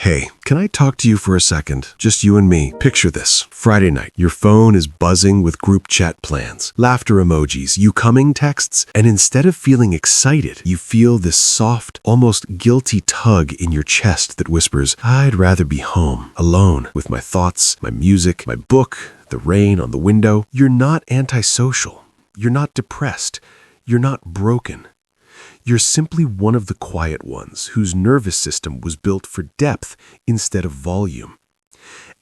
Hey, can I talk to you for a second? Just you and me. Picture this. Friday night. Your phone is buzzing with group chat plans, laughter emojis, you coming texts, and instead of feeling excited, you feel this soft, almost guilty tug in your chest that whispers, I'd rather be home, alone, with my thoughts, my music, my book, the rain on the window. You're not antisocial. You're not depressed. You're not broken. You're simply one of the quiet ones whose nervous system was built for depth instead of volume.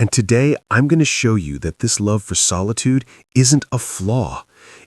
And today, I'm going to show you that this love for solitude isn't a flaw.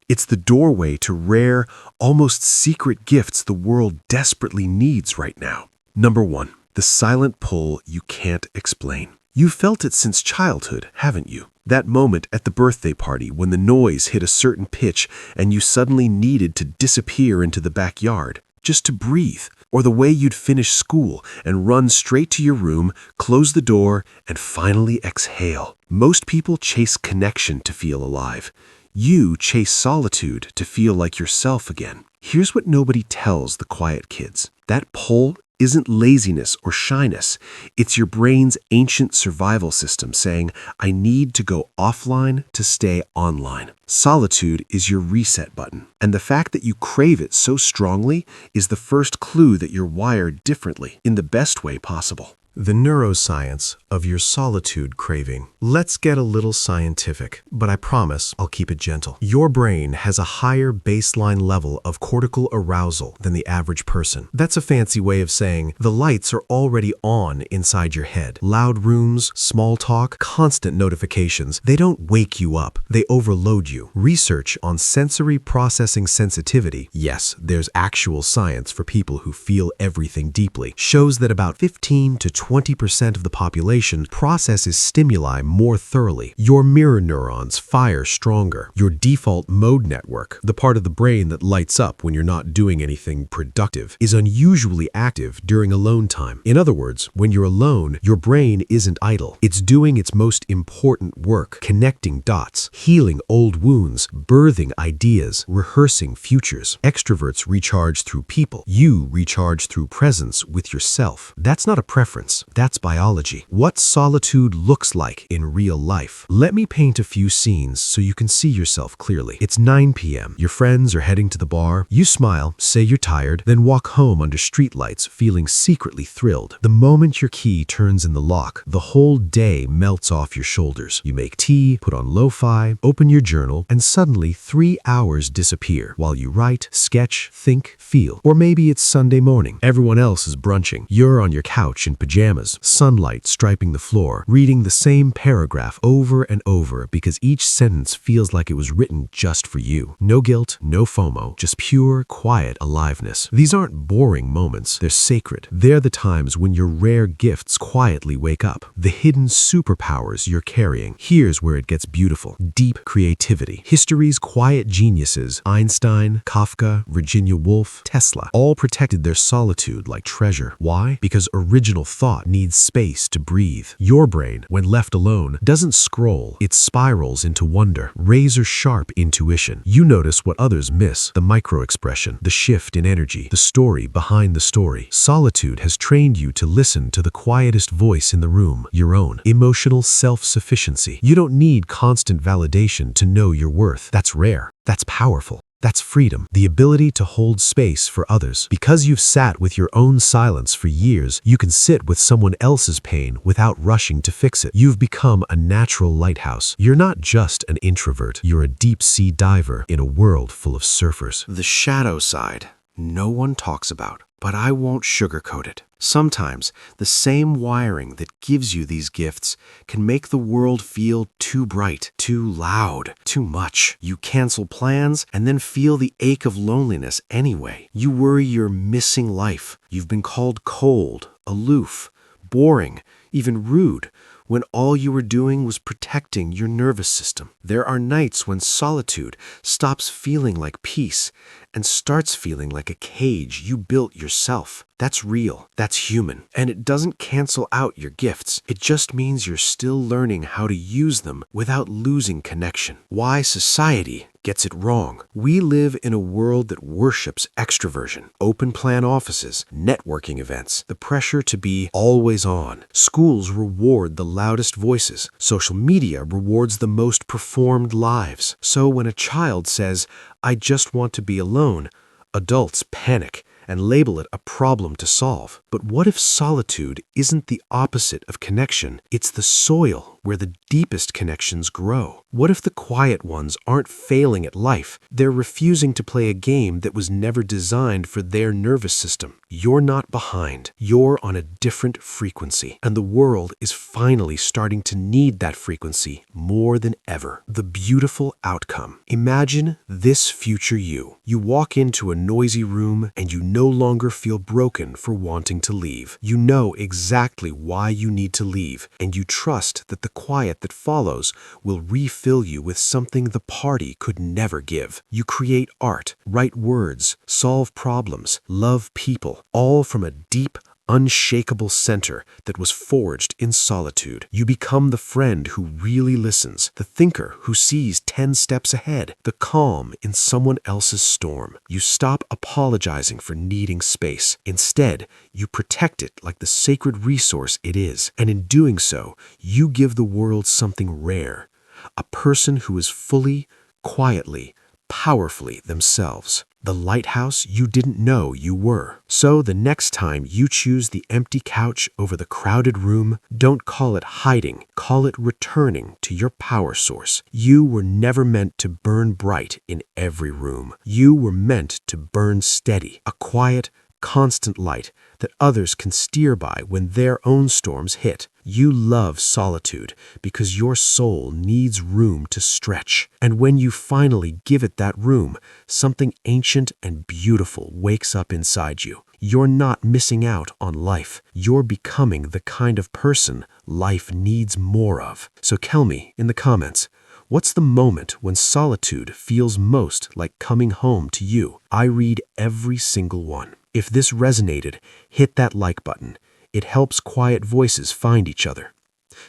It's the doorway to rare, almost secret gifts the world desperately needs right now. Number 1, the silent pull you can't explain. You've felt it since childhood, haven't you? That moment at the birthday party when the noise hit a certain pitch and you suddenly needed to disappear into the backyard, just to breathe. Or the way you'd finish school and run straight to your room, close the door, and finally exhale. Most people chase connection to feel alive. You chase solitude to feel like yourself again. Here's what nobody tells the quiet kids. That pull isn't laziness or shyness. It's your brain's ancient survival system saying, I need to go offline to stay online. Solitude is your reset button. And the fact that you crave it so strongly is the first clue that you're wired differently in the best way possible. The neuroscience of your solitude craving. Let's get a little scientific, but I promise I'll keep it gentle. Your brain has a higher baseline level of cortical arousal than the average person. That's a fancy way of saying the lights are already on inside your head. Loud rooms, small talk, constant notifications, they don't wake you up, they overload you. Research on sensory processing sensitivity, yes, there's actual science for people who feel everything deeply, shows that about 15 to 20% of the population processes stimuli more thoroughly. Your mirror neurons fire stronger. Your default mode network, the part of the brain that lights up when you're not doing anything productive, is unusually active during alone time. In other words, when you're alone, your brain isn't idle. It's doing its most important work, connecting dots, healing old wounds, birthing ideas, rehearsing futures. Extroverts recharge through people. You recharge through presence with yourself. That's not a preference. That's biology. What solitude looks like in real life. Let me paint a few scenes so you can see yourself clearly. It's 9 p.m. Your friends are heading to the bar. You smile, say you're tired, then walk home under streetlights feeling secretly thrilled. The moment your key turns in the lock, the whole day melts off your shoulders. You make tea, put on lo-fi, open your journal, and suddenly 3 hours disappear while you write, sketch, think, feel. Or maybe it's Sunday morning. Everyone else is brunching. You're on your couch in pajamas, sunlight striping the floor, reading the same paragraph over and over because each sentence feels like it was written just for you. No guilt, no FOMO, just pure, quiet aliveness. These aren't boring moments, they're sacred. They're the times when your rare gifts quietly wake up, the hidden superpowers you're carrying. Here's where it gets beautiful. Deep creativity. History's quiet geniuses, Einstein, Kafka, Virginia Woolf, Tesla, all protected their solitude like treasure. Why? Because original thought needs space to breathe. Your brain, when left alone, doesn't scroll. It spirals into wonder, razor-sharp intuition. You notice what others miss, the micro-expression, the shift in energy, the story behind the story. Solitude has trained you to listen to the quietest voice in the room, your own. Emotional self-sufficiency. You don't need constant validation to know your worth. That's rare. That's powerful. That's freedom, the ability to hold space for others. Because you've sat with your own silence for years, you can sit with someone else's pain without rushing to fix it. You've become a natural lighthouse. You're not just an introvert, you're a deep-sea diver in a world full of surfers. The shadow side, no one talks about, but I won't sugarcoat it. Sometimes, the same wiring that gives you these gifts can make the world feel too bright, too loud, too much. You cancel plans and then feel the ache of loneliness anyway. You worry you're missing life. You've been called cold, aloof, boring, even rude, when all you were doing was protecting your nervous system. There are nights when solitude stops feeling like peace and starts feeling like a cage you built yourself. That's real. That's human. And it doesn't cancel out your gifts. It just means you're still learning how to use them without losing connection. Why society gets it wrong. We live in a world that worships extroversion, open-plan offices, networking events, the pressure to be always on. Schools reward the loudest voices. Social media rewards the most performed lives. So when a child says, "I just want to be alone," adults panic and label it a problem to solve. But what if solitude isn't the opposite of connection? It's the soil where the deepest connections grow. What if the quiet ones aren't failing at life? They're refusing to play a game that was never designed for their nervous system. You're not behind. You're on a different frequency. And the world is finally starting to need that frequency more than ever. The beautiful outcome. Imagine this future you. You walk into a noisy room and you no longer feel broken for wanting to leave. You know exactly why you need to leave, and you trust that the quiet that follows will refill you with something the party could never give. You create art, write words, solve problems, love people, all from a deep, unshakable center that was forged in solitude. You become the friend who really listens, the thinker who sees 10 steps ahead, the calm in someone else's storm. You stop apologizing for needing space. Instead, you protect it like the sacred resource it is. And in doing so, you give the world something rare, a person who is fully, quietly, powerfully themselves. The lighthouse you didn't know you were. So the next time you choose the empty couch over the crowded room, don't call it hiding, call it returning to your power source. You were never meant to burn bright in every room. You were meant to burn steady, a quiet, constant light that others can steer by when their own storms hit. You love solitude because your soul needs room to stretch. And when you finally give it that room, something ancient and beautiful wakes up inside you. You're not missing out on life. You're becoming the kind of person life needs more of. So tell me in the comments, what's the moment when solitude feels most like coming home to you? I read every single one. If this resonated, hit that like button. It helps quiet voices find each other.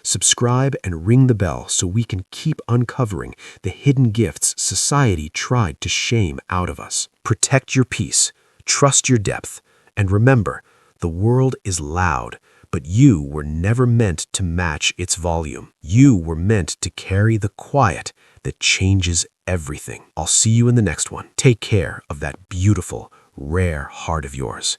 Subscribe and ring the bell so we can keep uncovering the hidden gifts society tried to shame out of us. Protect your peace, trust your depth, and remember, the world is loud, but you were never meant to match its volume. You were meant to carry the quiet that changes everything. I'll see you in the next one. Take care of that beautiful, rare heart of yours.